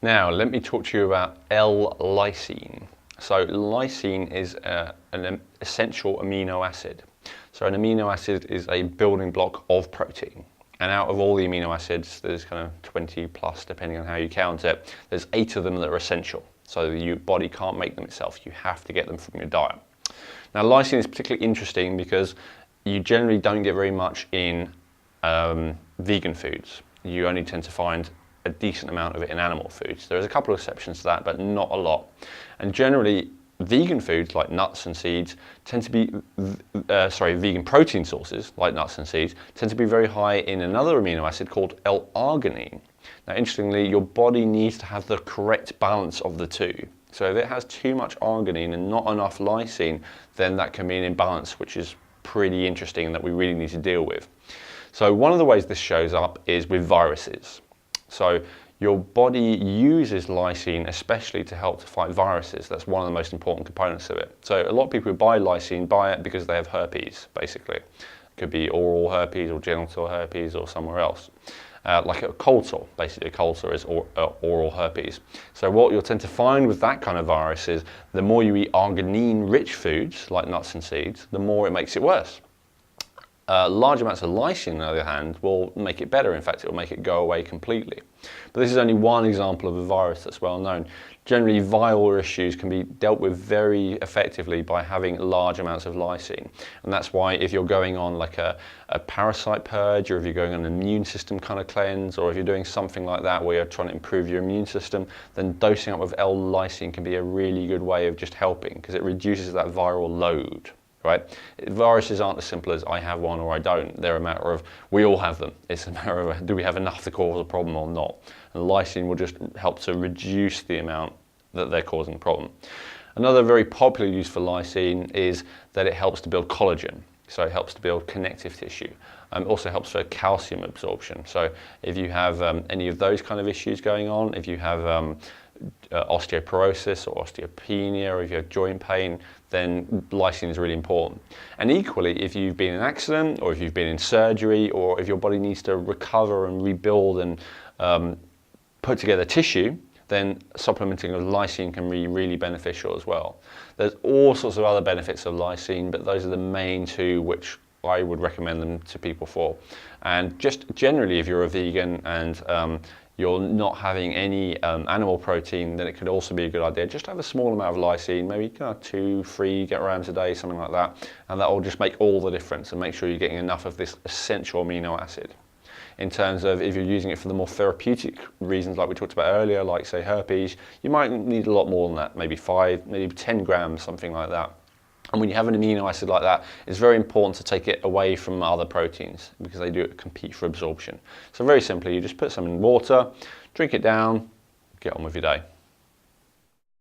Now, let me talk to you about L-Lysine. So lysine is an essential amino acid. So an amino acid is a building block of protein. And out of all the amino acids, there's kind of 20 plus, depending on how you count it, there's 8 of them that are essential. So your body can't make them itself. You have to get them from your diet. Now, lysine is particularly interesting because you generally don't get very much in vegan foods. You only tend to find a decent amount of it in animal foods. There's a couple of exceptions to that, but not a lot. And generally, vegan foods like nuts and seeds tend to be, vegan protein sources like nuts and seeds tend to be very high in another amino acid called L-arginine. Now, interestingly, your body needs to have the correct balance of the two. So if it has too much arginine and not enough lysine, then that can be an imbalance, which is pretty interesting and that we really need to deal with. So one of the ways this shows up is with viruses. So your body uses lysine especially to help to fight viruses. That's one of the most important components of it. So a lot of people who buy lysine buy it because they have herpes, basically. It could be oral herpes or genital herpes or somewhere else. Like a cold sore, basically a cold sore is oral herpes. So what you'll tend to find with that kind of virus is the more you eat arginine-rich foods, like nuts and seeds, the more it makes it worse. Large amounts of lysine, on the other hand, will make it better. In fact, it will make it go away completely. But this is only one example of a virus that's well known. Generally, viral issues can be dealt with very effectively by having large amounts of lysine. And that's why if you're going on like a parasite purge, or if you're going on an immune system kind of cleanse, or if you're doing something like that where you're trying to improve your immune system, then dosing up with L-lysine can be a really good way of just helping, because it reduces that viral load. Right? Viruses aren't as simple as I have one or I don't. They're a matter of we all have them. It's a matter of do we have enough to cause a problem or not. And lysine will just help to reduce the amount that they're causing a problem. Another very popular use for lysine is that it helps to build collagen. So it helps to build connective tissue. It also helps for calcium absorption. So if you have any of those kind of issues going on, if you have osteoporosis or osteopenia, or if you have joint pain, then lysine is really important. And equally, if you've been in an accident, or if you've been in surgery, or if your body needs to recover and rebuild and put together tissue, then supplementing with lysine can be really beneficial as well. There's all sorts of other benefits of lysine, but those are the main two which I would recommend them to people for. And just generally, if you're a vegan and you're not having any animal protein, then it could also be a good idea just to have a small amount of lysine, maybe 2, 3 grams a day, something like that, and that will just make all the difference and make sure you're getting enough of this essential amino acid. In terms of if you're using it for the more therapeutic reasons like we talked about earlier, like say herpes, you might need a lot more than that, maybe 5, maybe 10 grams, something like that. And when you have an amino acid like that, it's very important to take it away from other proteins because they do compete for absorption. So very simply, you just put some in water, drink it down, get on with your day.